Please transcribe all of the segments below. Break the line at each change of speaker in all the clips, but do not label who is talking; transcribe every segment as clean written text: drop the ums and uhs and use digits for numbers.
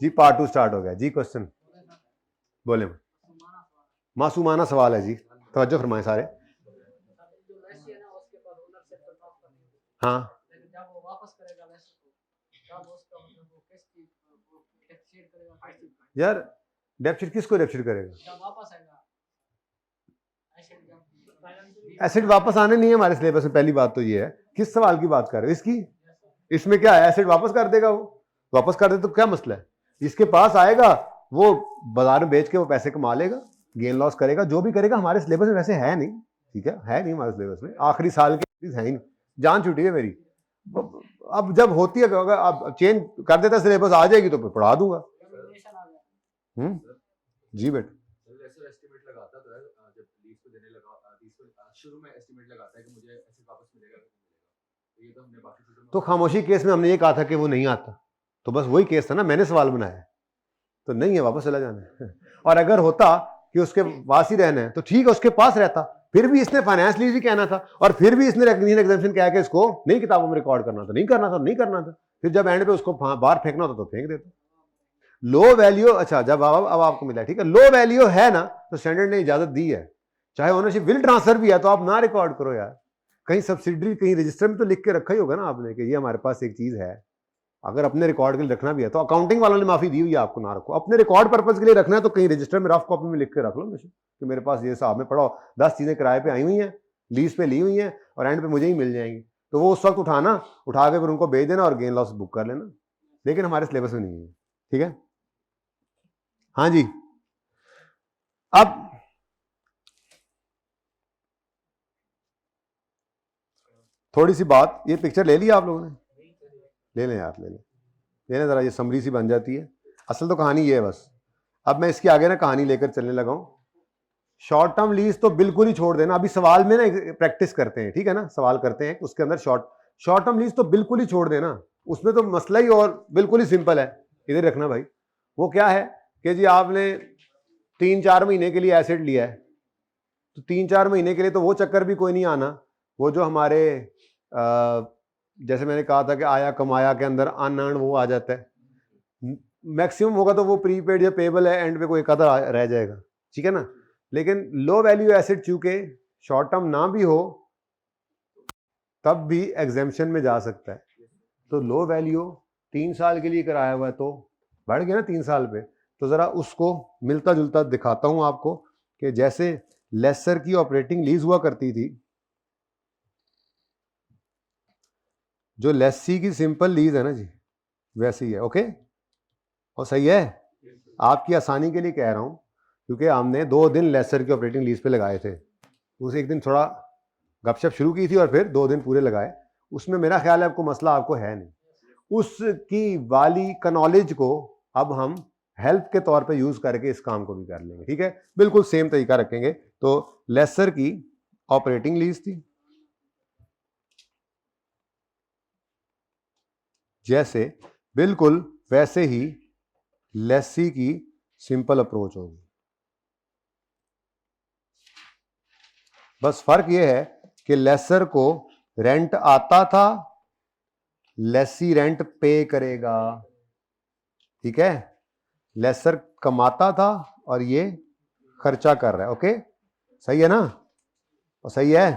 जी part 2 start हो गया जी। Question बोले। मासूमाना सवाल है जी, तवज्जो फरमाएं सारे। हाँ यार, डेप्थ शीट किसको डेप्थ शीट करेगा? एसिड वापस आने नहीं है हमारे सिलेबस में। पहली बात तो ये है, किस सवाल की बात कर रहे हो इसकी? इसमें क्या है, एसिड वापस कर देगा? वो वापस कर दे तो क्या मसला है? इसके पास आएगा, वो बाजार में बेच के वो पैसे कमा लेगा, गेन लॉस करेगा, जो भी करेगा। हमारे सिलेबस में वैसे है नहीं, ठीक है नहीं हमारे सिलेबस में। आखिरी साल की है ही नहीं, जान छुट्टी है मेरी। अब जब होती है, अगर आप चेंज कर देता सिलेबस, आ जाएगी तो फिर पढ़ा दूंगा। जी बेटा, शुरू में एस्टिमेट लगाता है कि मुझे ऐसे वापस मिलेगा, ये तो हमने बाकी तो खामोशी केस में हमने ये कहा था कि वो नहीं आता, तो बस वही केस था ना, मैंने सवाल बनाया तो नहीं है, वापस चला जाना है। और अगर होता कि उसके पास ही रहना है तो ठीक है, उसके पास रहता, फिर भी इसने फाइनेंस लीज ही कहना था, और फिर भी इसने रिकग्निशन एग्जामिनेशन कहा कि इसको नहीं किताबों में रिकॉर्ड करना था, नहीं करना था, नहीं करना था। फिर जब एंड पे उसको बाहर फेंकना होता तो फेंक देता। लो वैल्यू, अच्छा जब अब आपको मिला, ठीक है, लो वैल्यू है ना, तो स्टैंडर्ड ने इजाजत दी है, चाहे ओनरशिप विल ट्रांसफर भी है तो आप ना रिकॉर्ड करो यार। कहीं सब्सिडरी, कहीं रजिस्टर में तो लिख के रखा ही होगा ना आपने कि ये हमारे पास एक चीज है। अगर अपने रिकॉर्ड के लिए रखना भी है तो अकाउंटिंग वालों ने माफी दी हुई है आपको, ना रखो। अपने रिकॉर्ड पर्पज के लिए रखना है तो कहीं रजिस्टर में रफ कॉपी में लिख के रख लो कि मेरे पास ये साहब में पढ़ो 10 चीजें किराए पे आई हुई हैं, लीज पे ली हुई हैं, और एंड पे मुझे ही मिल जाएंगी, तो वो उस वक्त उठा के फिर उनको भेज देना और गेन लॉस बुक कर लेना। लेकिन हमारे सिलेबस में नहीं है, ठीक है। हाँ जी, अब थोड़ी सी बात, ये पिक्चर ले लिया आप लोगों ने? ले लें यार, ले लें जरा, ये समरी सी बन जाती है। असल तो कहानी ये है बस। अब मैं इसके आगे ना कहानी लेकर चलने लगा हूं। शॉर्ट टर्म लीज तो बिल्कुल ही छोड़ देना। अभी सवाल में ना प्रैक्टिस करते हैं, ठीक है ना, सवाल करते हैं उसके अंदर शॉर्ट टर्म लीज तो बिल्कुल ही छोड़ देना। उसमें तो मसला ही और बिल्कुल ही सिंपल है। इधर रखना भाई, वो क्या है कि जी आपने 3-4 महीने के लिए एसेट लिया है, तो 3-4 महीने के लिए तो वो चक्कर भी कोई नहीं आना। वो जो हमारे जैसे मैंने कहा था कि आया कमाया के अंदर अनअर्न वो आ जाता है, मैक्सिमम होगा तो वो प्रीपेड या पेबल है, एंड पे कोई कदर रह जाएगा, ठीक है ना। लेकिन लो वैल्यू एसेट चूंकि शॉर्ट टर्म ना भी हो तब भी एग्जेम्पशन में जा सकता है, तो लो वैल्यू 3 साल के लिए कराया हुआ है तो बढ़ गया ना 3 साल पे। तो जरा उसको मिलता जुलता दिखाता हूं आपको कि जैसे लेसर की ऑपरेटिंग लीज हुआ करती थी, जो लेसी की सिंपल लीज है ना जी, वैसी ही है। ओके, और सही है, आपकी आसानी के लिए कह रहा हूं, क्योंकि हमने 2 दिन लेसर की ऑपरेटिंग लीज पे लगाए थे। उस एक दिन थोड़ा गपशप शुरू की थी और फिर 2 दिन पूरे लगाए। उसमें मेरा ख्याल है आपको मसला आपको है नहीं। उसकी वाली का नॉलेज को अब हम हेल्प के तौर पे यूज करके इस काम को भी कर लेंगे, ठीक है। बिल्कुल सेम तरीका रखेंगे। तो लेसर की ऑपरेटिंग लीज थी, जैसे बिल्कुल वैसे ही लेसी की सिंपल अप्रोच होगी। बस फर्क यह है कि लेसर को रेंट आता था, लेसी रेंट पे करेगा, ठीक है। लेसर कमाता था और ये खर्चा कर रहा है। ओके, सही है ना, और सही है।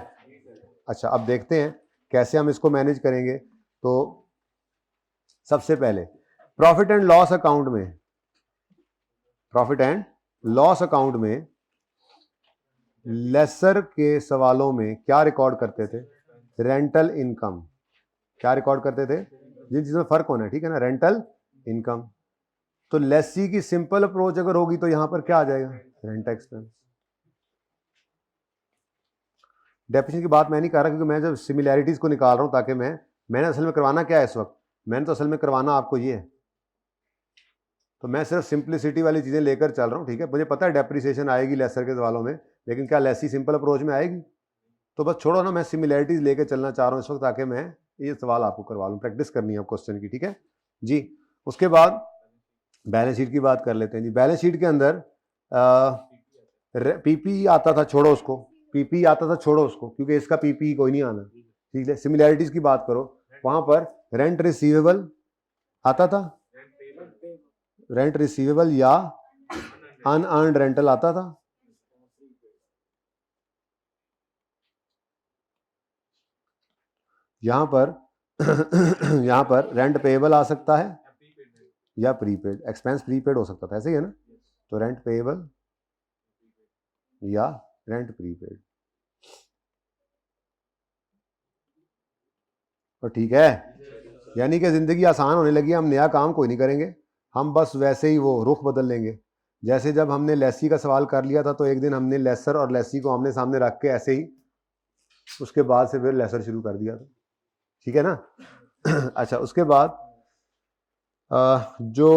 अच्छा, अब देखते हैं कैसे हम इसको मैनेज करेंगे। तो सबसे पहले प्रॉफिट एंड लॉस अकाउंट में, प्रॉफिट एंड लॉस अकाउंट में लेसर के सवालों में क्या रिकॉर्ड करते थे? Rental income. क्या रिकॉर्ड करते थे? जिन चीजों में फर्क होना है, ठीक है ना, रेंटल इनकम। तो लेसी की सिंपल अप्रोच अगर होगी तो यहां पर क्या आ जाएगा? Rent expense. डेफिनेशन की बात मैं नहीं कर रहा, क्योंकि मैं जब सिमिलैरिटीज को निकाल रहा हूं, ताकि मैंने असल में करवाना क्या है इस वक्त, मैंने तो असल में करवाना आपको ये है। तो मैं सिर्फ सिंप्लिसिटी वाली चीजें लेकर चल रहा हूं, ठीक है। मुझे पता है डेप्रिसिएशन आएगी लेसर के सवालों में, लेकिन क्या लेसी सिंपल अप्रोच में आएगी? तो बस छोड़ो ना, मैं सिमिलैरिटीज लेकर चलना चाह रहा हूं इस वक्त, ताकि मैं ये सवाल आपको करवा लूं। प्रैक्टिस करनी है क्वेश्चन की, ठीक है जी। उसके बाद बैलेंस शीट की बात कर लेते हैं जी। बैलेंस शीट के अंदर पीपी आता था, छोड़ो उसको, पीपी आता था, छोड़ो उसको, क्योंकि इसका पीपी कोई नहीं आना, ठीक है। सिमिलैरिटीज की बात करो, वहां पर रेंट रिसीवेबल आता था, रेंट रिसीवेबल या अनअर्न्ड रेंटल आता था। यहां पर यहां पर रेंट पेएबल आ सकता है या प्रीपेड, एक्सपेंस प्रीपेड हो सकता था, ऐसे ही है ना। तो रेंट पेएबल या रेंट प्रीपेड, और ठीक है, यानी कि जिंदगी आसान होने लगी, हम नया काम कोई नहीं करेंगे, हम बस वैसे ही वो रुख बदल लेंगे। जैसे जब हमने लेसी का सवाल कर लिया था तो एक दिन हमने लेसर और लेसी को आमने सामने रख के ऐसे ही, उसके बाद से फिर लेसर शुरू कर दिया था, ठीक है ना। अच्छा, उसके बाद जो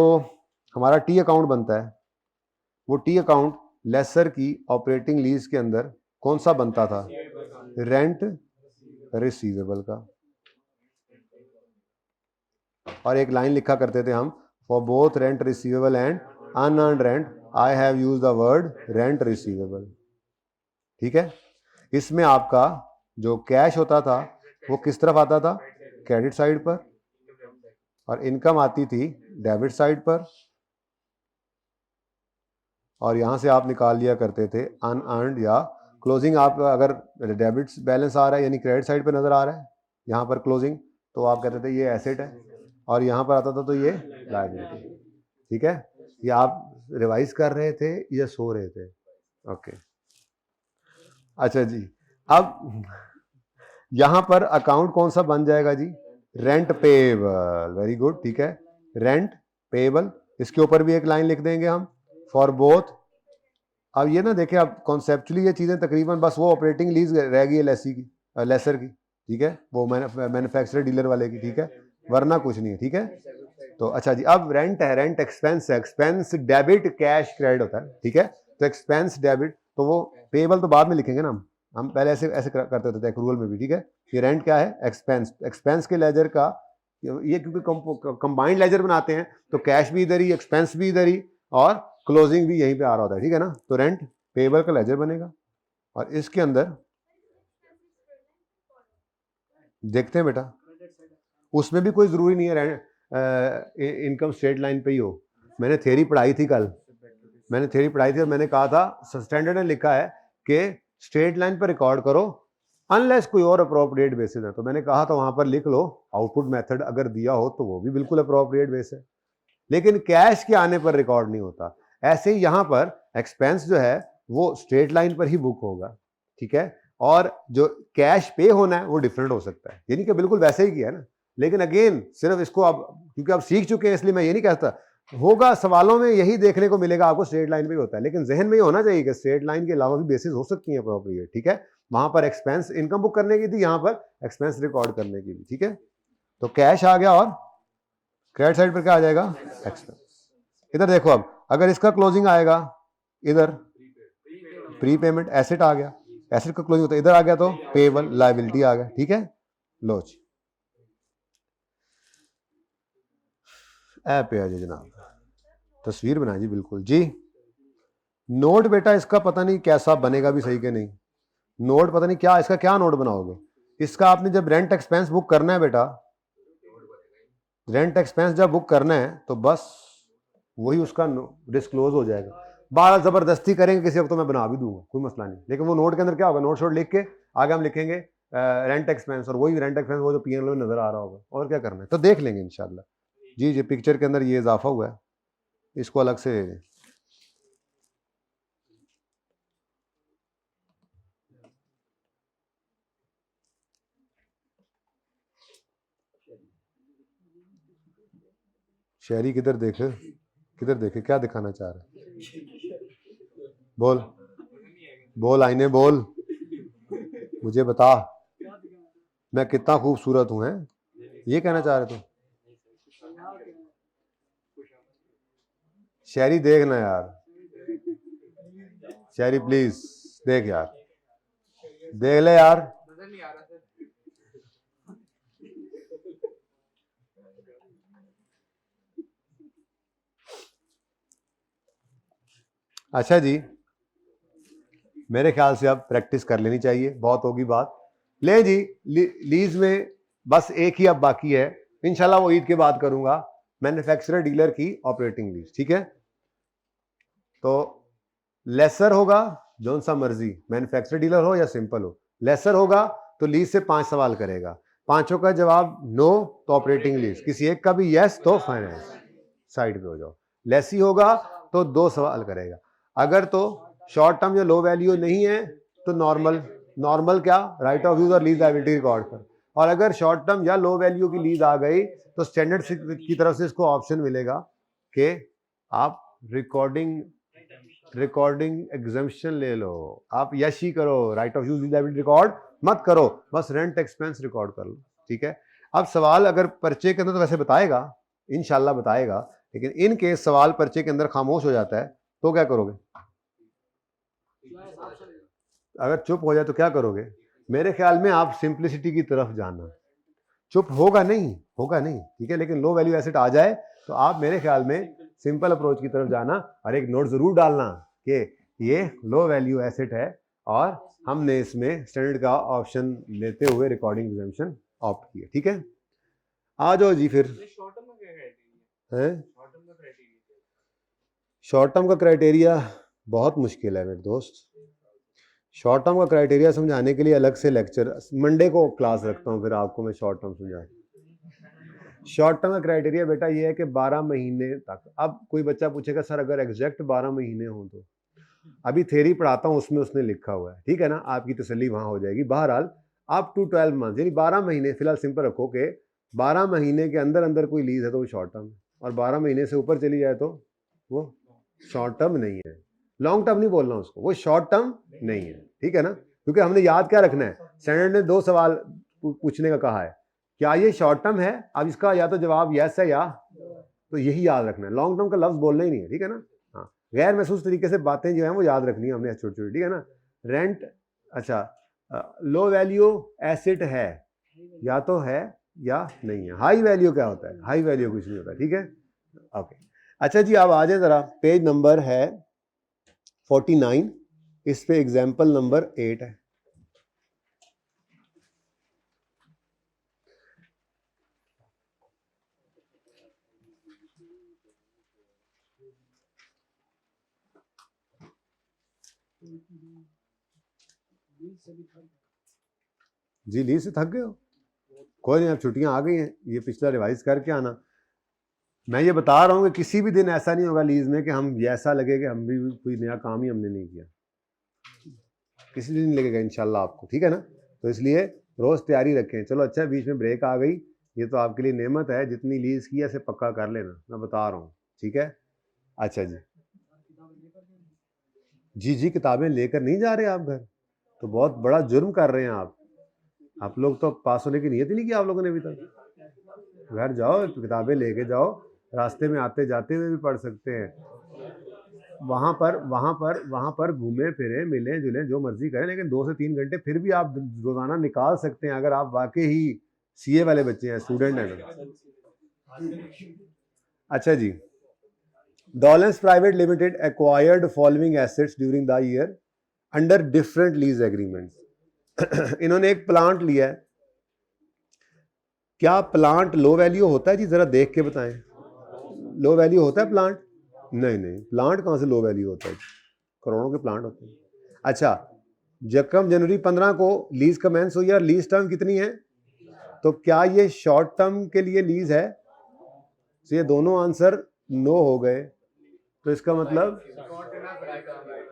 हमारा टी अकाउंट बनता है, वो टी अकाउंट लेसर की ऑपरेटिंग लीज के अंदर कौन सा बनता था? रेंट रिसीवेबल का। और एक लाइन लिखा करते थे हम, for both rent receivable and unearned rent I have used the word rent receivable, ठीक है। इसमें आपका जो कैश होता था वो किस तरफ आता था? क्रेडिट साइड पर, और इनकम आती थी डेबिट साइड पर, और यहां से आप निकाल लिया करते थे अनअर्न्ड या क्लोजिंग। आप अगर डेबिट बैलेंस आ रहा है यानी क्रेडिट साइड पे नजर आ रहा है यहाँ पर क्लोजिंग, तो आप कहते थे ये एसेट है, और यहाँ पर आता था तो ये लायबिलिटी, ठीक है। ये आप रिवाइज कर रहे थे या सो रहे थे? ओके, अच्छा जी। अब यहां पर अकाउंट कौन सा बन जाएगा जी? रेंट पेएबल, वेरी गुड, ठीक है, रेंट पेएबल। इसके ऊपर भी एक लाइन लिख देंगे हम, फॉर बोथ। अब ये ना देखें, अब कॉन्सेप्चुअली ये चीजें तकरीबन बस वो ऑपरेटिंग लीज रह गई है लेसी की, लेसर की, ठीक है, वो मैन्युफैक्चरर डीलर वाले की, ठीक है, वरना कुछ नहीं है, ठीक है। तो अच्छा जी, अब रेंट है, रेंट एक्सपेंस है, एक्सपेंस डेबिट कैश क्रेडिट होता है, ठीक है। तो एक्सपेंस डेबिट, तो वो पेएबल तो बाद में लिखेंगे ना, हम पहले ऐसे ऐसे करते होते थे एक्रूअल में भी, ठीक है। ये रेंट क्या है? एक्सपेंस। एक्सपेंस के लेजर का ये, क्योंकि कंबाइंड लेजर बनाते हैं तो कैश भी इधर ही, एक्सपेंस भी इधर ही, और क्लोजिंग भी यहीं पे आ रहा होता है, ठीक है ना। तो रेंट पेएबल का लेजर बनेगा, और इसके अंदर देखते हैं बेटा, उसमें भी कोई जरूरी नहीं है इनकम स्ट्रेट लाइन पे ही हो। मैंने थ्योरी पढ़ाई थी कल, मैंने थ्योरी पढ़ाई थी और मैंने कहा था स्टैंडर्ड ने लिखा है कि स्ट्रेट लाइन पर रिकॉर्ड करो अनलेस कोई और अप्रोप्रिएट बेसिस है। तो मैंने कहा था वहां पर लिख लो आउटपुट मेथड अगर दिया हो तो वो भी बिल्कुल अप्रोप्रिएट बेस है, लेकिन कैश के आने पर रिकॉर्ड नहीं होता। ऐसे ही यहां पर एक्सपेंस जो है वो स्ट्रेट लाइन पर ही बुक होगा, ठीक है, और जो कैश पे होना है वो डिफरेंट हो सकता है, यानी कि बिल्कुल वैसे ही किया है ना। लेकिन अगेन सिर्फ इसको आप क्योंकि आप सीख चुके हैं इसलिए मैं ये नहीं कहता, होगा सवालों में यही देखने को मिलेगा आपको, स्ट्रेट लाइन पे होता है, लेकिन जहन में ये होना चाहिए कि स्ट्रेट लाइन के अलावा भी बेसिस हो सकती है अप्रोप्रिएट, ठीक है। वहां पर एक्सपेंस इनकम बुक करने की थी, यहां पर एक्सपेंस रिकॉर्ड करने की भी, ठीक है। तो कैश आ गया, और क्रेडिट साइड पर क्या आ जाएगा? एक्सपेंस। इधर देखो, अब अगर इसका क्लोजिंग आएगा इधर प्री पेमेंट, एसेट आ गया, एसेट का क्लोजिंग होता है इधर आ गया तो पेएबल, लायबिलिटी आ गया, ठीक है। लो जी, ऐप पे आ जाए जनाब, तस्वीर बनाए जी, बिल्कुल जी। नोट बेटा इसका पता नहीं कैसा बनेगा भी सही के नहीं, नोट पता नहीं क्या, इसका क्या नोट बनाओगे? इसका आपने जब रेंट एक्सपेंस बुक करना है बेटा, रेंट एक्सपेंस जब बुक करना है तो बस वही उसका डिस्क्लोज हो जाएगा। बारह जबरदस्ती करेंगे किसी वक्त तो मैं बना भी दूंगा, कोई मसला नहीं, लेकिन वो नोट के अंदर क्या होगा, नोट शोट लिख के आगे हम लिखेंगे रेंट एक्सपेंस, और वही रेंट एक्सपेंस वो जो पीएनएल में नजर आ रहा होगा, और क्या करना है तो देख लेंगे इंशाल्लाह जी। ये पिक्चर के अंदर ये इजाफा हुआ है, इसको अलग से शहरी किधर देखे, किधर देखे, क्या दिखाना चाह रहा है? बोल बोल आईने बोल, मुझे बता मैं कितना खूबसूरत हूं, है ये कहना चाह रहे थे? शहरी देखना यार, शहरी प्लीज देख यार, देख ले यार। अच्छा जी, मेरे ख्याल से अब प्रैक्टिस कर लेनी चाहिए, बहुत होगी बात। ले जी, लीज में बस एक ही अब बाकी है, इंशाल्लाह वो ईद के बाद करूंगा। मैन्युफैक्चरर डीलर की ऑपरेटिंग लीज, ठीक है। तो लेसर होगा जौन सा मर्जी, मैन्युफैक्चरर डीलर हो या सिंपल हो, लेसर होगा तो लीज से 5 सवाल करेगा, 5 का जवाब नो तो ऑपरेटिंग लीज, किसी एक का भी यस तो फाइनेंस, साइड पे हो जाओ। लेसी होगा तो 2 सवाल करेगा, अगर तो शॉर्ट टर्म या लो वैल्यू नहीं है तो नॉर्मल क्या, राइट ऑफ यूज और लीज लायबिलिटी रिकॉर्ड कर, और अगर शॉर्ट टर्म या लो वैल्यू की लीज आ गई तो स्टैंडर्ड की तरफ से इसको ऑप्शन मिलेगा कि आप रिकॉर्डिंग एग्जम्पशन ले लो, आप यश ही करो, right of use lease liability record मत करो, बस रेंट एक्सपेंस रिकॉर्ड कर लो, ठीक है। अब सवाल अगर पर्चे के अंदर तो वैसे बताएगा, इंशाल्लाह बताएगा, लेकिन इन केस सवाल पर्चे के अंदर खामोश हो जाता है तो क्या करोगे? अगर चुप हो जाए तो क्या करोगे? मेरे ख्याल में आप सिंप्लिसिटी की तरफ जाना, चुप होगा नहीं, ठीक है, लेकिन लो वैल्यू एसेट आ जाए तो आप मेरे ख्याल में सिंपल अप्रोच की तरफ जाना, और एक नोट जरूर डालना कि ये लो वैल्यू एसेट है और हमने इसमें स्टैंडर्ड का ऑप्शन लेते हुए रिकॉर्डिंग एग्जम्पशन ऑप्ट किया, ठीक है। आ जाओ जी फिर, शॉर्ट टर्म का क्राइटेरिया बहुत मुश्किल है मेरे दोस्त। शॉर्ट टर्म का क्राइटेरिया समझाने के लिए अलग से लेक्चर, मंडे को क्लास रखता हूँ, फिर आपको मैं शॉर्ट टर्म समझा। शॉर्ट टर्म का क्राइटेरिया बेटा ये है कि 12 महीने तक। अब कोई बच्चा पूछेगा सर अगर एग्जैक्ट 12 महीने हो तो, अभी थ्योरी पढ़ाता हूँ उसमें उसने लिखा हुआ है, ठीक है ना, आपकी तसल्ली वहां हो जाएगी। बहरहाल अप टू 12 मंथ यानी 12 महीने, फिलहाल सिंपल रखो कि 12 महीने के अंदर अंदर कोई लीज है तो वो शॉर्ट टर्म है, और 12 महीने से ऊपर चली जाए तो वो शॉर्ट टर्म नहीं है। लॉन्ग टर्म नहीं बोलना उसको, वो शॉर्ट टर्म नहीं है, ठीक है ना, क्योंकि हमने याद क्या रखना है, स्टैंडर्ड ने 2 सवाल पूछने का कहा है, क्या ये शॉर्ट टर्म है, अब इसका या तो जवाब यस है या, तो यही याद रखना है, लॉन्ग टर्म का लफ्ज बोलना ही नहीं है, ठीक है ना। हाँ, गैर महसूस तरीके से बातें जो है वो याद रखनी है हमने छोटी छोटी, ठीक है ना। रेंट, अच्छा, लो वैल्यू एसेट है, या तो है या नहीं है। हाई वैल्यू क्या होता है? हाई वैल्यू कुछ नहीं होता, ठीक है, ओके। अच्छा जी, अब आ जाए जरा, पेज नंबर है 49, इस पे एग्जाम्पल नंबर 8 है। जी लीज से थक गए हो? कोई नहीं, अब छुट्टियां आ गई हैं, ये पिछला रिवाइज करके आना। मैं ये बता रहा हूँ कि किसी भी दिन ऐसा नहीं होगा लीज में कि हम ऐसा लगे कि हम भी कोई नया काम ही हमने नहीं किया, किसी दिन नहीं लगेगा इंशाल्लाह आपको, ठीक है ना। तो इसलिए रोज तैयारी रखें। चलो अच्छा, बीच में ब्रेक आ गई, ये तो आपके लिए नेमत है, जितनी लीज की ऐसे पक्का कर लेना, मैं बता रहा हूँ, ठीक है। अच्छा जी, जी किताबें लेकर नहीं जा रहे आप घर, तो बहुत बड़ा जुर्म कर रहे हैं आप लोग तो पास होने की नीयत ही नहीं की आप लोगों ने अभी तक। घर जाओ, किताबें लेके जाओ, रास्ते में आते जाते हुए भी पढ़ सकते हैं, वहां पर घूमे फिरे, मिले जुले, जो मर्जी करें, लेकिन 2 से 3 घंटे फिर भी आप रोजाना निकाल सकते हैं अगर आप वाकई ही सीए वाले बच्चे हैं, स्टूडेंट हैं। अच्छा जी, Dollens private limited acquired following assets during the year under different lease agreements. इन्होंने एक प्लांट लिया है, क्या प्लांट लो वैल्यू होता है जी? जरा देख के बताएं, लो वैल्यू होता है प्लांट? नहीं, प्लांट कहां से लो वैल्यू होता है? करोड़ों के प्लांट होते हैं। अच्छा, जकम जनवरी 15 को लीज कमेंस हुई और लीज टर्म कितनी है, तो क्या ये शॉर्ट टर्म के लिए लीज है? तो ये दोनों आंसर नो हो गए, तो इसका मतलब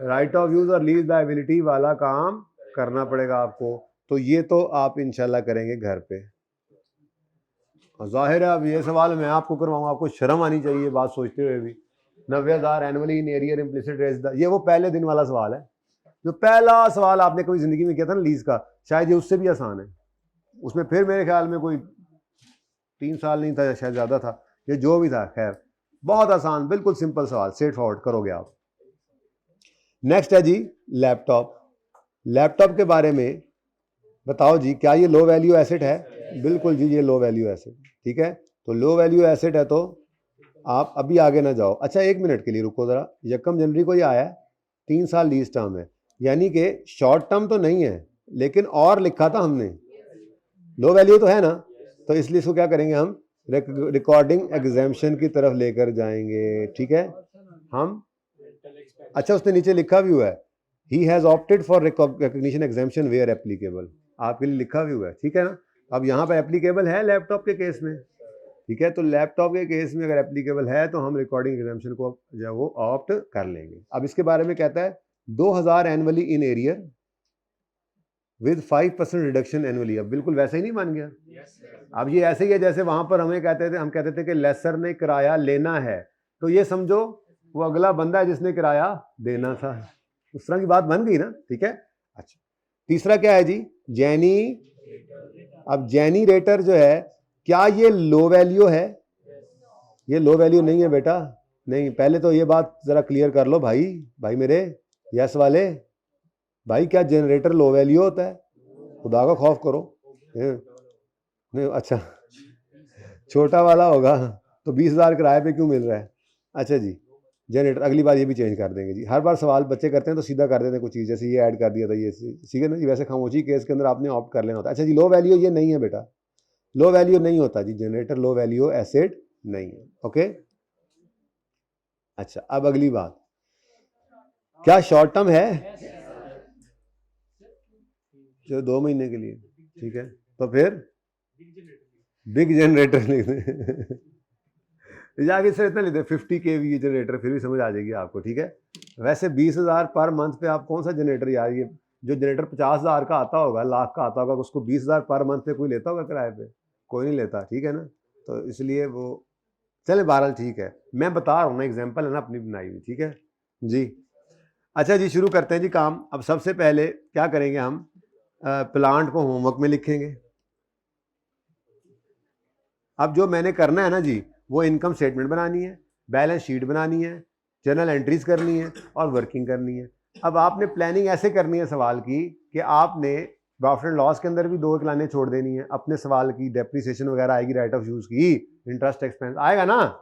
राइट ऑफ यूज और लीज लायबिलिटी वाला काम करना पड़ेगा आपको। तो ये तो आप इंशाल्लाह करेंगे घर पे। जाहिर है अब ये सवाल मैं आपको करवाऊंगा, आपको शर्म आनी चाहिए बात सोचते हुए भी। 90,000 annually in arrear implicit raise, ये वो पहले दिन वाला सवाल है, जो पहला सवाल आपने कभी जिंदगी में किया था ना लीज का, शायद ये उससे भी आसान है। उसमें फिर मेरे ख्याल में कोई 3 साल नहीं था, शायद ज्यादा था, ये जो भी था, खैर बहुत आसान, बिल्कुल सिंपल सवाल, स्ट्रेट फॉरवर्ड करोगे आप। नेक्स्ट है जी लैपटॉप। लैपटॉप के बारे में बताओ जी, क्या ये लो वैल्यू एसेट है? बिल्कुल जी, ये लो वैल्यू एसेट, ठीक है। तो लो वैल्यू एसेट है तो आप अभी आगे ना जाओ। अच्छा, 1 मिनट के लिए रुको जरा, यकम जनवरी को ये आया है, 3 साल लीज टर्म है, यानी कि शॉर्ट टर्म तो नहीं है, लेकिन और लिखा था हमने लो वैल्यू तो है ना, तो इसलिए इसको क्या करेंगे हम, रिकॉर्डिंग एग्जाम्शन की तरफ लेकर जाएंगे, ठीक है हम। अच्छा उसने नीचे लिखा भी हुआ है, he has opted for recognition exemption where applicable, आपके लिए लिखा भी हुआ है, ठीक है ना। अब यहाँ पर एप्लीकेबल है लैपटॉप के केस में, ठीक है, तो लैपटॉप के केस में अगर एप्लीकेबल है तो हम रिकॉर्डिंग एग्जाम्शन को जो है वो ऑप्ट कर लेंगे। अब इसके बारे में कहता है 2000 annually in arrear with 5% reduction annually. अब बिल्कुल वैसे ही नहीं मान गया। अब ये ऐसे ही है जैसे वहां पर हमें कहते थे, हम कहते थे कि लेसर ने किराया लेना है, तो ये समझो वो अगला बंदा है जिसने किराया देना था, उस तरह की बात बन गई ना, ठीक है। अच्छा तीसरा क्या है जी, जेनी। अब जेनी रेटर जो है, क्या ये लो वैल्यू है? ये लो वैल्यू नहीं है बेटा, नहीं। पहले तो ये बात जरा क्लियर कर लो भाई, भाई मेरे यस वाले भाई, क्या जनरेटर लो वैल्यू होता है? खुदा का खौफ करो। नहीं अच्छा छोटा वाला होगा तो 20,000 किराए पे क्यों मिल रहा है? अच्छा जी जनरेटर, अगली बार ये भी चेंज कर देंगे जी। हर बार सवाल बच्चे करते हैं तो सीधा कर देते हैं कुछ चीज़, जैसे ये ऐड कर दिया था ये, ठीक है ना जी। वैसे खामोशी केस के अंदर आपने ऑप्ट कर लेना होता है। अच्छा जी लो वैल्यू ये नहीं है बेटा, लो वैल्यू नहीं होता जी, जनरेटर लो वैल्यू एसेट नहीं है, ओके। अच्छा अब अगली बात, क्या शॉर्ट टर्म है? जो 2 महीने के लिए, ठीक है, तो फिर बिग जनरेटर लिख दें जाके सर इतना लिख दें 50 kVA जनरेटर, फिर भी समझ आ जाएगी आपको, ठीक है। वैसे 20,000 पर मंथ पे आप कौन सा जनरेटर यार, ये जो जनरेटर 50,000 का आता होगा, लाख का आता होगा, उसको 20,000 पर मंथ पे कोई लेता होगा किराए पे? कोई नहीं लेता, ठीक है ना। तो इसलिए वो चले बहरहाल ठीक है, मैं बता रहा हूँ ना, एग्जाम्पल है ना अपनी बनाई हुई, ठीक है जी। अच्छा जी शुरू करते हैं जी काम। अब सबसे पहले क्या करेंगे हम, प्लांट को होमवर्क में लिखेंगे। अब जो मैंने करना है ना जी, वो इनकम स्टेटमेंट बनानी है, बैलेंस शीट बनानी है, जर्नल एंट्रीज करनी है और वर्किंग करनी है। अब आपने प्लानिंग ऐसे करनी है सवाल की कि आपने प्रॉफिट एंड लॉस के अंदर भी 2 लाइनें छोड़ देनी है अपने सवाल की, डेप्रिसिएशन वगैरह आएगी, राइट ऑफ यूज की, इंटरेस्ट एक्सपेंस आएगा ना।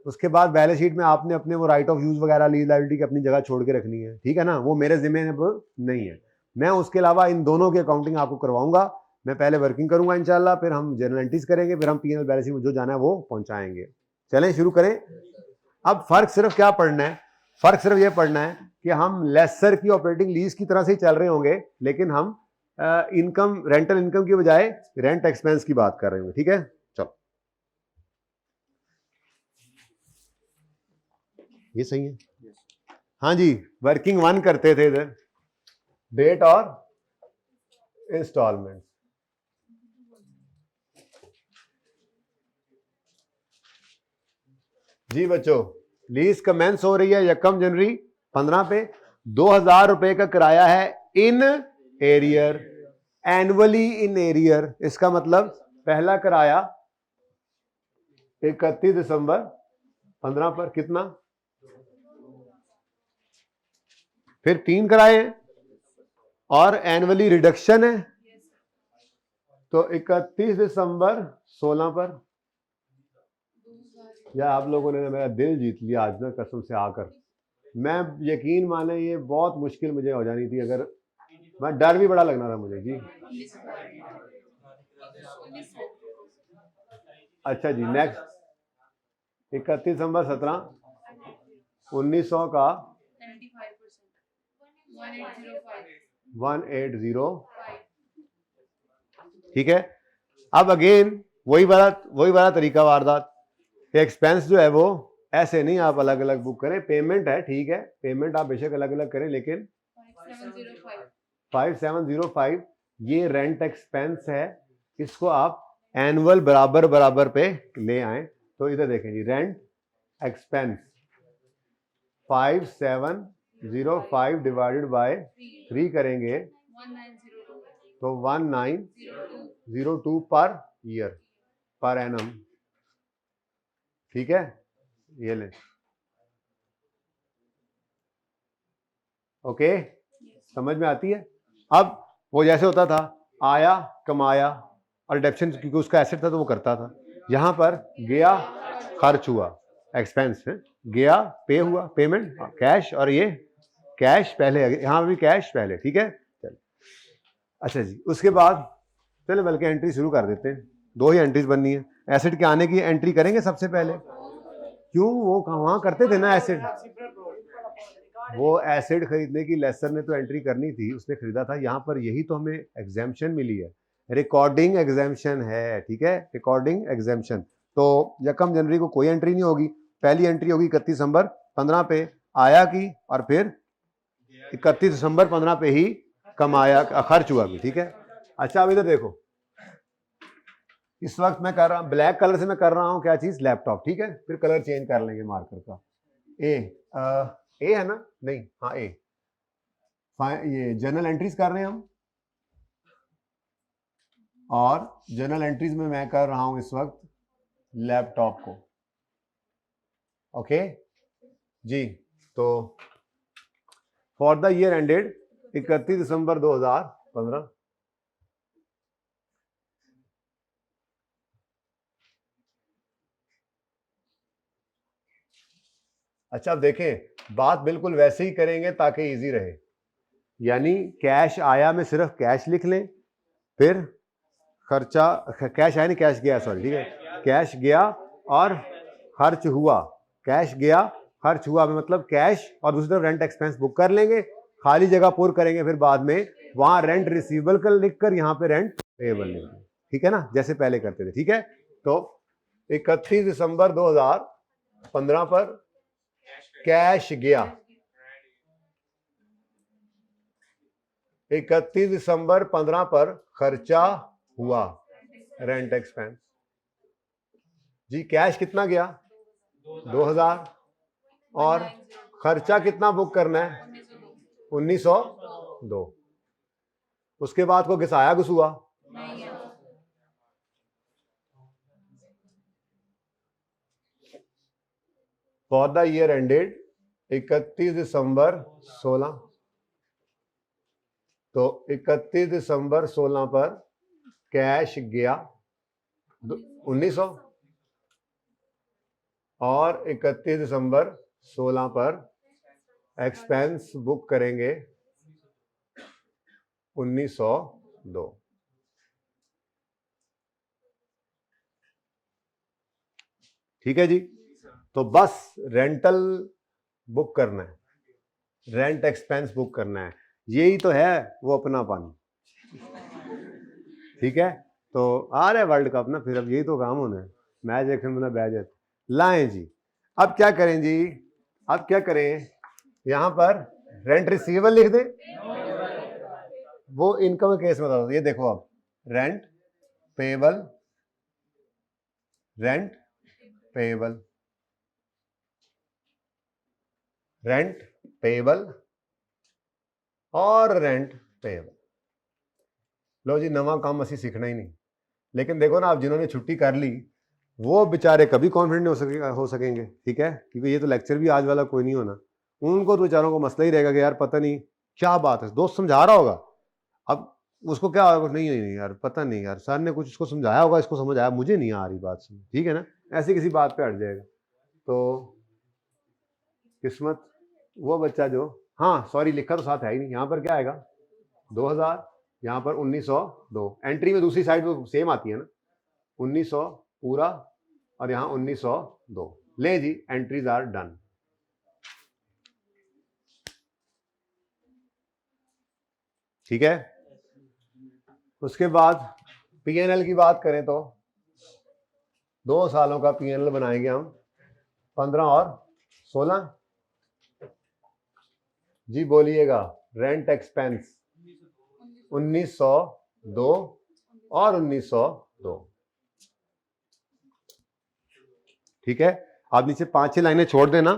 उसके बाद बैलेंस शीट में आपने अपने वो राइट ऑफ यूज वगैरह लीज लायबिलिटी की अपनी जगह छोड़ के रखनी है, ठीक है ना। वो मेरे जिम्मे नहीं है, मैं उसके अलावा इन दोनों की अकाउंटिंग आपको करवाऊंगा। मैं पहले वर्किंग करूंगा इंशाल्लाह, फिर हम जर्नल एंट्रीज करेंगे, फिर हम पीएनएल बैलेंस शीट में जो जाना है वो पहुंचाएंगे। चलें शुरू करें। अब फर्क सिर्फ क्या पढ़ना है, फर्क सिर्फ ये पढ़ना है कि हम लेसर की ऑपरेटिंग लीज की तरह से ही चल रहे होंगे, लेकिन हम इनकम, रेंटल इनकम की बजाय रेंट एक्सपेंस की बात कर रहे होंगे, ठीक है। चलो ये सही है। हाँ जी वर्किंग 1 करते थे इधर, डेट और इंस्टॉलमेंट। जी बच्चों लीज कमेंस हो रही है 1 जनवरी 15 पे, 2,000 रुपए का किराया है in arrear, annually in arrear. इसका मतलब पहला किराया 31 दिसंबर 15 पर कितना, फिर 3 किराए हैं और एनुअली रिडक्शन है, तो 31 दिसंबर 16 पर। या आप लोगों ने मेरा दिल जीत लिया आज ना कसम से आकर। मैं यकीन माने ये बहुत मुश्किल मुझे हो जानी थी, अगर मैं डर भी बड़ा लगना था मुझे जी। अच्छा जी नेक्स्ट 31 दिसंबर 17 1900 का 1805, ठीक है। अब अगेन वही वाला तरीका वारदात, एक्सपेंस जो है वो ऐसे नहीं आप अलग अलग बुक करें, पेमेंट है ठीक है, पेमेंट आप बेशक अलग अलग करें, लेकिन 5705 ये रेंट एक्सपेंस है, इसको आप एनुअल बराबर बराबर पे ले आए। तो इधर देखें जी, रेंट एक्सपेंस 5705 डिवाइडेड बाय 3 करेंगे तो 1902 पर ईयर, पर एनम, ठीक है। ये ले ओके, समझ में आती है। अब वो जैसे होता था आया कमाया और डिडक्शन क्योंकि उसका एसेट था तो वो करता था, यहां पर गया खर्च हुआ, एक्सपेंस है, गया पे हुआ, पेमेंट कैश, और ये कैश पहले, यहां भी कैश पहले, ठीक है। चल अच्छा जी उसके बाद चलो बल्कि एंट्री शुरू कर देते हैं। दो ही एंट्रीज बननी है। एसिड के आने की एंट्री करेंगे सबसे पहले, क्यों वो वहां करते थे ना एसिड, वो एसिड खरीदने की लेसर ने तो एंट्री करनी थी, उसने खरीदा था। यहाँ पर यही तो हमें एग्जाम्पशन मिली है, रिकॉर्डिंग एग्जाम्पशन है, ठीक है, रिकॉर्डिंग एग्जाम्पशन। तो 1 जनवरी को कोई एंट्री नहीं होगी, पहली एंट्री होगी 31 दिसंबर 15 पे आया की, और फिर 31 दिसंबर 15 पे ही कमाया खर्च हुआ भी, ठीक है। अच्छा अब इधर देखो, इस वक्त मैं कर रहा हूं ब्लैक कलर से, मैं कर रहा हूं क्या चीज, लैपटॉप, ठीक है। फिर कलर चेंज कर लेंगे मार्कर का। ए है ना, नहीं हाँ ए, ये जर्नल एंट्रीज कर रहे हैं हम, और जर्नल एंट्रीज में मैं कर रहा हूं इस वक्त लैपटॉप को, ओके जी। तो फॉर द ईयर एंडेड 31 दिसंबर 2015, अच्छा अब देखें, बात बिल्कुल वैसे ही करेंगे ताकि इजी रहे, यानी कैश आया में सिर्फ कैश लिख लें, फिर खर्चा, कैश आया नहीं कैश गया, सॉरी, ठीक है, कैश गया और खर्च हुआ, कैश गया खर्च हुआ में मतलब कैश, और दूसरी तरफ रेंट एक्सपेंस बुक कर लेंगे, खाली जगह पुर करेंगे फिर बाद में, वहां रेंट रिसीवेबल कर लिखकर यहाँ पे रेंट पेएबल लिखेंगे, ठीक है ना, जैसे पहले करते थे, ठीक है। तो 31 दिसंबर 2015 पर कैश गया, 31 दिसंबर 15 पर खर्चा हुआ, रेंट एक्सपेंस जी। कैश कितना गया 2000, और खर्चा कितना बुक करना है 1902, उसके बाद को घिसाया घुसुआ, फॉर द ईयर एंडेड 31 दिसंबर 16, तो 31 दिसंबर 16 पर कैश गया 1900, और 31 दिसंबर 16 पर एक्सपेंस बुक करेंगे 1902, ठीक है जी। तो बस रेंटल बुक करना है, रेंट एक्सपेंस बुक करना है, यही तो है वो अपनापन, ठीक है। तो आ रहा है वर्ल्ड कप ना, फिर अब यही तो काम होना है, मैच देखने में बैठ जाते लाएं जी। अब क्या करें जी, अब क्या करें, यहां पर रेंट रिसीवेबल लिख दें, वो इनकम केस में बता दो, ये देखो अब rent payable, rent payable, rent payable और रेंट पेएबल। लो जी, नवा काम असी सीखना ही नहीं, लेकिन देखो ना, आप जिन्होंने छुट्टी कर ली वो बेचारे कभी कॉन्फिडेंट नहीं हो सकेंगे, ठीक है, क्योंकि ये तो लेक्चर भी आज वाला कोई नहीं होना, उनको तो बेचारों को मसला ही रहेगा कि यार पता नहीं क्या बात है, दोस्त समझा रहा होगा, अब उसको क्या होगा, नहीं नहीं नहीं यार पता नहीं यार, सर ने कुछ इसको समझाया होगा, इसको समझ आया, मुझे नहीं आ रही बात समझ, ठीक है ना, ऐसी किसी बात पे हट जाएगा। तो किस्मत वो बच्चा जो, हाँ सॉरी लिखा तो साथ है ही नहीं, यहाँ पर क्या आएगा 2000, यहाँ पर 1902, एंट्री में दूसरी साइड वो सेम आती है ना, 1900 पूरा और यहाँ 1902, ले जी एंट्रीज आर डन। ठीक है, उसके बाद पीएनएल की बात करें तो 2 सालों का पीएनएल बनाएंगे हम, 15 और 16 जी, बोलिएगा। रेंट एक्सपेंस 1902 और 1902, ठीक है। आप नीचे 5-6 लाइनें छोड़ देना,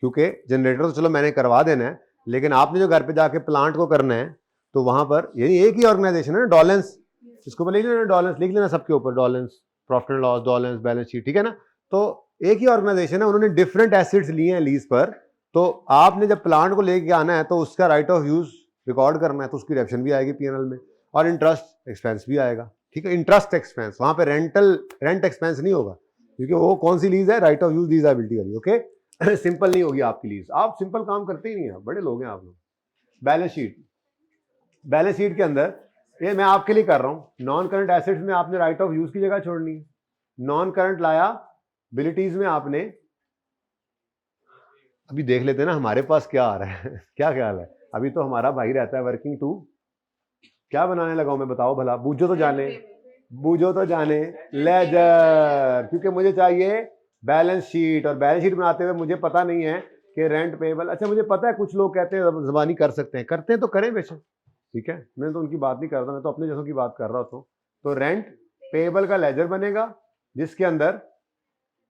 क्योंकि जनरेटर तो चलो मैंने करवा देना है, लेकिन आपने जो घर पे जाके प्लांट को करना है तो वहां पर यही एक ही ऑर्गेनाइजेशन है ना, डॉलेंस, इसको लिख लेना, डॉलेंस लिख लेना सबके ऊपर, Dawlance profit and loss, Dawlance balance sheet, ठीक है ना। तो एक ही ऑर्गेनाइजेशन है, उन्होंने डिफरेंट एसेट्स लिए हैं लीज पर, तो आपने जब प्लांट को लेके आना है तो उसका राइट ऑफ यूज रिकॉर्ड करना है, तो उसकी डेप्शन भी आएगी पीएनएल में, और इंटरेस्ट एक्सपेंस भी आएगा, ठीक है। इंटरेस्ट एक्सपेंस वहां पे रेंट एक्सपेंस नहीं होगा, क्योंकि वो कौन सी लीज है, right of use lease ability वाली, ओके। सिंपल नहीं होगी आपकी लीज, आप सिंपल काम करते ही नहीं है, बड़े लोग हैं आप लोग। बैलेंस शीट, बैलेंस शीट के अंदर ये मैं आपके लिए कर रहा हूं। नॉन करंट एसेट्स में आपने राइट ऑफ यूज की जगह छोड़नी है, नॉन करंट लायबिलिटीज में आपने, अभी देख लेते हैं ना हमारे पास क्या आ रहा है क्या ख्याल है? अभी तो हमारा भाई रहता है वर्किंग टू, क्या बनाने लगा हूं मैं, बताओ भला, बूझो तो जाने, बूझो तो जाने, लेजर, क्योंकि मुझे चाहिए बैलेंस शीट, और बैलेंस शीट बनाते हुए मुझे पता नहीं है कि रेंट पेबल, अच्छा मुझे पता है कुछ लोग कहते हैं जबानी कर सकते हैं, करते हैं तो करें बेशक, ठीक है, मैं तो उनकी बात नहीं कर रहा, मैं तो अपने जैसों की बात कर रहा हूं। तो रेंट पेबल का लेजर बनेगा जिसके अंदर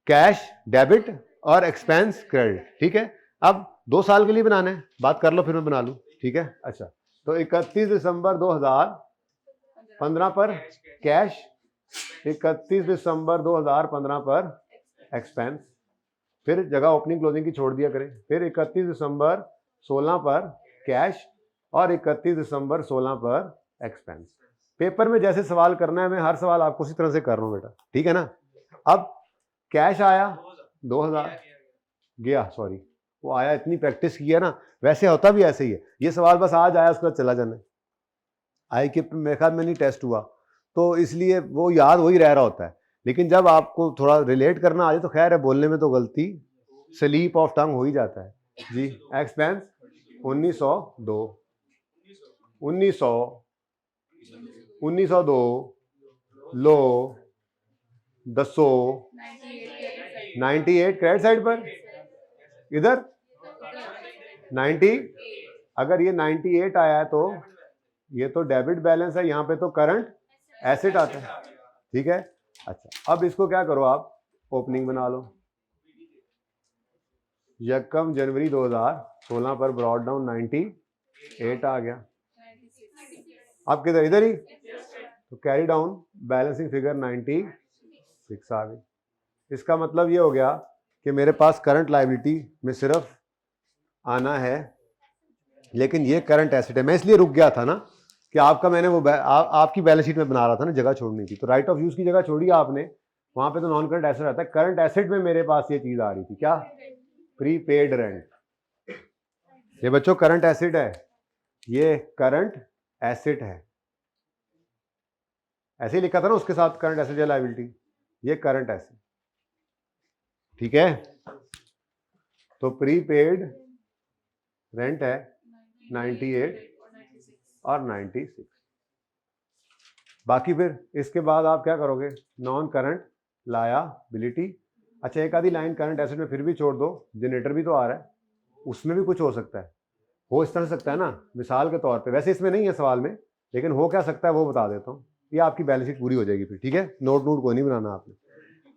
कैश डेबिट और एक्सपेंस क्रेडिट, ठीक है। अब 2 साल के लिए बनाना है, बात कर लो फिर मैं बना लूं, ठीक है। अच्छा, तो 31 दिसंबर 2015 पर कैश, 31 दिसंबर 2015 पर एक्सपेंस, फिर जगह ओपनिंग क्लोजिंग की छोड़ दिया करें, फिर 31 दिसंबर 16 पर कैश और 31 दिसंबर 16 पर एक्सपेंस। पेपर में जैसे सवाल करना है मैं हर सवाल आपको उसी तरह से कर रहा हूं बेटा, ठीक है ना। अब कैश आया 2000 गया, सॉरी वो आया, इतनी प्रैक्टिस किया ना, वैसे होता भी ऐसे ही है, ये सवाल बस आज आया उसके बाद चला जाना, आई के मेरे ख्याल में नहीं टेस्ट हुआ, तो इसलिए वो याद वही रह रहा होता है, लेकिन जब आपको थोड़ा रिलेट करना आ जाए तो खैर है, बोलने में तो गलती स्लीप ऑफ टंग हो ही जाता है जी। एक्सपेंस 1902 1902 लो 200 98 क्रेडिट साइड पर, इधर 90, अगर ये 98 आया है तो ये तो डेबिट बैलेंस है, यहां पे तो करंट एसेट आता है, ठीक है। अच्छा, अब इसको क्या करो आप, ओपनिंग बना लो, यकम जनवरी 2016 पर ब्रॉड डाउन 98 आ गया, अब किधर, इधर ही, तो कैरी डाउन बैलेंसिंग फिगर 96 आ गई। इसका मतलब ये हो गया कि मेरे पास करंट लायबिलिटी में सिर्फ आना है, लेकिन ये करंट एसेट है, मैं इसलिए रुक गया था ना कि आपका मैंने वो आपकी बैलेंस शीट में बना रहा था ना, जगह छोड़नी थी, तो राइट ऑफ यूज की जगह छोड़ी आपने, वहां पे तो नॉन करंट एसेट आता है, करंट एसेट में मेरे पास ये चीज आ रही थी, क्या, प्रीपेड रेंट। ये बच्चों करंट एसेट है, ये करंट एसेट है, ऐसे ही लिखा था ना उसके साथ, करंट एसेट या लायबिलिटी, ये करंट एसेट, ठीक है। तो प्रीपेड रेंट है 98 और 96, बाकी फिर इसके बाद आप क्या करोगे, नॉन करंट लायबिलिटी। अच्छा, एक आधी लाइन करंट एसेट में फिर भी छोड़ दो, जनरेटर भी तो आ रहा है, उसमें भी कुछ हो सकता है, हो इस तरह सकता है ना, मिसाल के तौर पे, वैसे इसमें नहीं है सवाल में, लेकिन हो क्या सकता है वो बता देता हूँ, ये आपकी बैलेंस शीट पूरी हो जाएगी फिर, ठीक है, नोट नोट को नहीं बनाना आपने।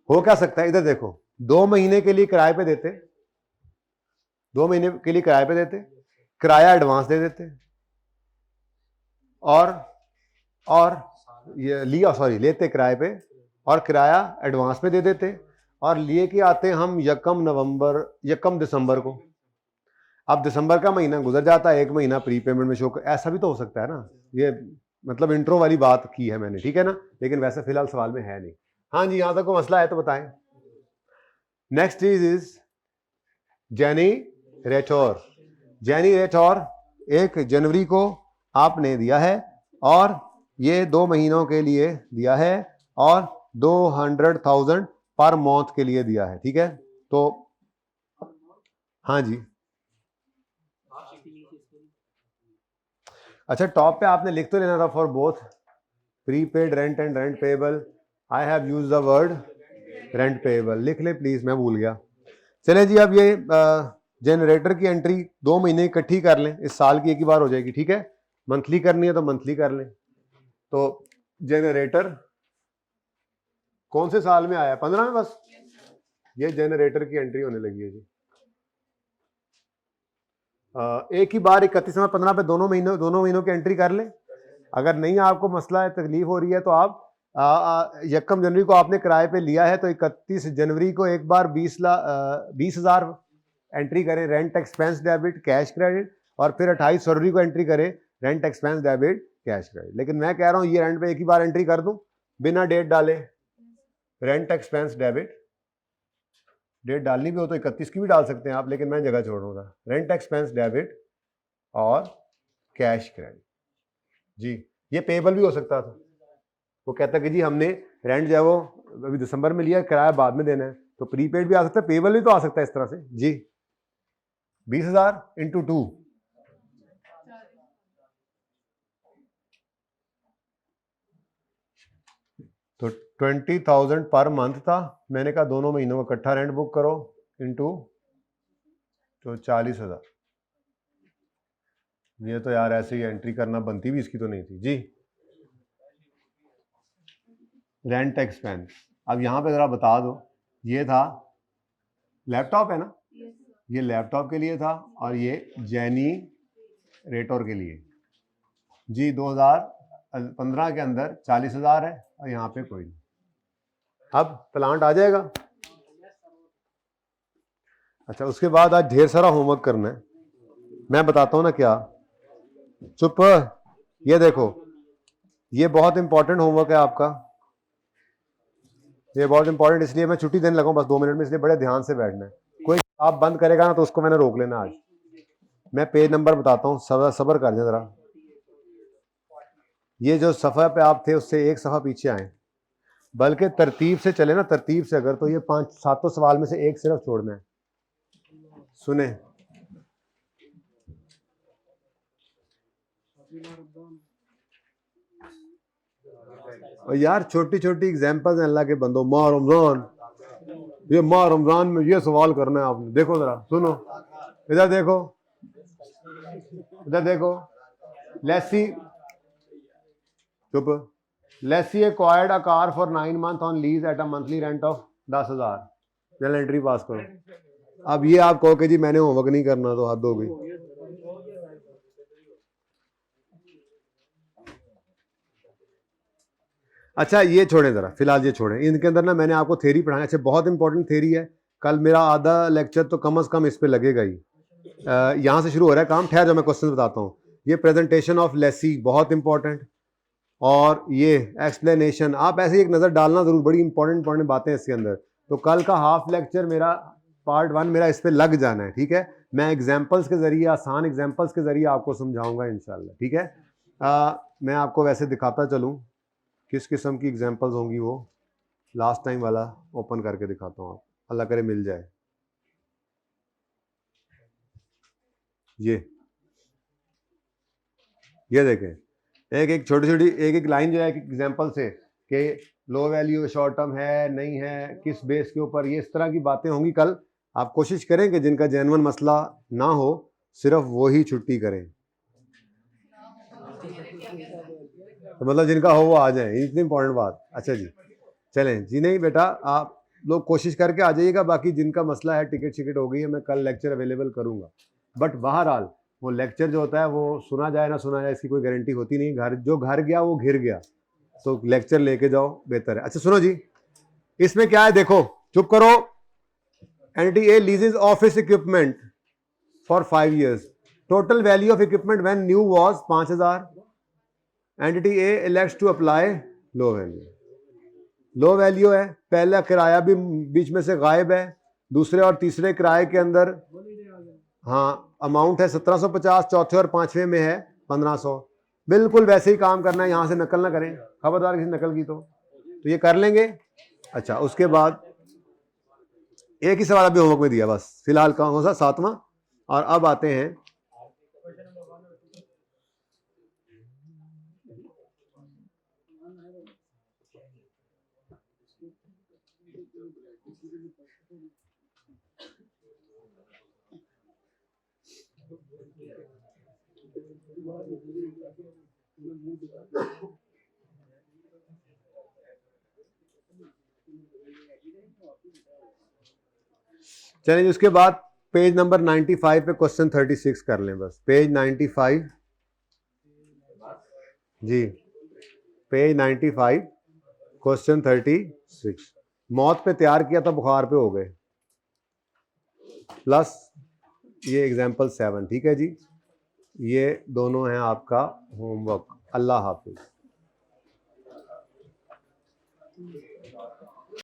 हो क्या सकता है, इधर देखो, 2 महीने के लिए किराए पे देते, 2 महीने के लिए किराए पे देते, किराया एडवांस दे देते, और ये लिया, सॉरी लेते किराए पे, और किराया एडवांस पे दे देते, और लिए कि आते हम यकम दिसंबर को। अब दिसंबर का महीना गुजर जाता है, 1 महीना प्री पेमेंट में शो, ऐसा भी तो हो सकता है ना, ये मतलब इंट्रो वाली बात की है मैंने, ठीक है ना, लेकिन वैसे फिलहाल सवाल में है नहीं। हाँ जी, यहां तक कोई मसला है तो बताएं। नेक्स्ट चीज इज जेनरेटर। जेनरेटर 1 जनवरी को आपने दिया है, और ये 2 महीनों के लिए दिया है, और 200,000 पर मंथ के लिए दिया है, ठीक है। तो हाँ जी, अच्छा टॉप पे आपने लिख तो लेना था, for both prepaid rent and rent payable, I have used the word rent payable, लिख ले प्लीज, मैं भूल गया। चले जी, अब ये जनरेटर की एंट्री 2 महीने इकट्ठी कर लें, इस साल की एक ही बार हो जाएगी, ठीक है, मंथली करनी है तो मंथली कर लें। तो जनरेटर कौन से साल में आया, 15 में, बस ये जनरेटर की एंट्री होने लगी है जी, एक ही बार 31 में 15 पे दोनों महीनों की एंट्री कर लें। अगर नहीं आपको मसला है, तकलीफ हो रही है, तो आप यकम जनवरी को आपने किराए पे लिया है, तो 31 जनवरी को एक बार 20,000 एंट्री करें, rent expense debit cash credit, और फिर 28 फरवरी को एंट्री करें, rent expense debit cash credit. लेकिन मैं कह रहा हूं ये रेंट पे एक ही बार एंट्री कर दूं बिना डेट डाले, रेंट एक्सपेंस डेबिट, डेट डालनी भी हो तो 31 की भी डाल सकते हैं आप, लेकिन मैं जगह छोड़ रहा था, रेंट एक्सपेंस डेबिट और कैश क्रेडिट जी। ये पेएबल भी हो सकता था। वो कहता कि जी हमने रेंट जो है वो अभी दिसंबर में लिया, किराया बाद में देना है, तो प्रीपेड भी आ सकता है, पेएबल भी तो आ सकता है इस तरह से जी। 20,000 इंटू 2, तो 20,000 पर मंथ था। मैंने कहा दोनों महीनों का इकट्ठा रेंट बुक करो इंटू तो 40,000। ये तो यार ऐसे ही एंट्री करना बनती भी इसकी तो नहीं थी जी। रेंट एक्सपेंस, अब यहां पे जरा बता दो, ये था लैपटॉप है ना, ये लैपटॉप के लिए था और ये जेनी रेटोर के लिए जी। 2015 के अंदर 40,000 है और यहाँ पे कोई नहीं। अब प्लांट आ जाएगा। अच्छा, उसके बाद आज ढेर सारा होमवर्क करना है, मैं बताता हूँ ना क्या। चुप, ये देखो, ये बहुत इंपॉर्टेंट होमवर्क है आपका, ये बहुत इंपॉर्टेंट, इसलिए मैं छुट्टी देने लगा हूँ बस 2 मिनट में, इसलिए बड़े ध्यान से बैठना है। कोई आप बंद करेगा ना तो उसको मैंने रोक लेना आज। मैं पेज नंबर बताता हूँ, सब्र कर जाए जरा। ये जो सफ़ा पे आप थे उससे एक सफ़ा पीछे आए, बल्कि तरतीब से चले ना, तरतीब से अगर, तो ये 5-7 सवाल में से एक सिर्फ छोड़ना है। सुने, और यार छोटी छोटी एग्जांपल्स हैं अल्लाह के बंदो। माह रमजान, ये माह रमजान में ये सवाल करना है आपने। देखो जरा, सुनो, इधर देखो, इधर देखो। लेसी, चुप, lessee acquired a car for 9 months on lease at a monthly rent of 10,000। चल एंट्री पास करो। अब ये आप कहो कि जी मैंने होमवर्क नहीं करना, तो हद हो गई। अच्छा ये छोड़ें जरा, फिलहाल ये छोड़ें, इनके अंदर ना मैंने आपको थ्योरी पढ़ाया। अच्छा, बहुत इंपॉर्टेंट थ्योरी है, कल मेरा आधा लेक्चर तो कम से कम इस पे लगेगा ही। यहाँ से शुरू हो रहा है काम, ठहर जाओ मैं क्वेश्चन बताता हूँ। ये प्रेजेंटेशन ऑफ लेसी बहुत इंपॉर्टेंट, और ये एक्सप्लेनेशन, आप ऐसे एक नज़र डालना जरूर, बड़ी इंपॉर्टेंट बातें इसके अंदर। तो कल का हाफ लेक्चर मेरा पार्ट 1 मेरा इस पे लग जाना है, ठीक है। मैं एग्जांपल्स के जरिए, आसान एग्जांपल्स के जरिए आपको समझाऊंगा इंशाल्लाह, ठीक है। मैं आपको वैसे दिखाता चलूँ किस किस्म की एग्जांपल्स होंगी, वो लास्ट टाइम वाला ओपन करके दिखाता हूँ, आप अल्लाह करे मिल जाए। ये देखें, एक एक छोटी छोटी एक एक लाइन जो है एग्जांपल से, कि लो वैल्यू शॉर्ट टर्म है नहीं है, किस बेस के ऊपर, ये इस तरह की बातें होंगी कल। आप कोशिश करें कि जिनका जेन्युइन मसला ना हो सिर्फ वो ही छुट्टी करें, तो मतलब जिनका हो वो आ जाए, इतनी इंपॉर्टेंट बात। अच्छा जी, चलें जी। नहीं बेटा, आप लोग कोशिश करके आ जाइएगा, बाकी जिनका मसला है टिकट शिकट हो गई है, मैं कल लेक्चर अवेलेबल करूंगा। बट बहरहाल वो लेक्चर जो होता है वो सुना जाए ना सुना जाए इसकी कोई गारंटी होती नहीं। जो घर गया वो घिर गया, तो लेक्चर लेके जाओ बेहतर है। अच्छा सुनो जी, इसमें क्या है देखो, चुप करो। Entity A leases office equipment for 5 years, total value of equipment when new was 5,000। Entity A elects to apply low value. Low value है, पहला किराया भी बीच में से गायब है, दूसरे और तीसरे किराए के अंदर हाँ अमाउंट है 1750, चौथे और पांचवें में है 1500। बिल्कुल वैसे ही काम करना है, यहां से नकल ना करें, खबरदार किसी नकल की तो ये कर लेंगे। अच्छा, उसके बाद एक ही सवाल अभी होमवर्क में दिया बस फिलहाल, कौन सा 7वां। और अब आते हैं चलिए, उसके बाद पेज नंबर 95 पे क्वेश्चन 36 कर लें बस। पेज 95 जी, पेज 95 क्वेश्चन 36। मौत पे तैयार किया था, बुखार पे हो गए, प्लस ये एग्जाम्पल 7, ठीक है जी। ये दोनों हैं आपका होमवर्क। अल्लाह हाफिज।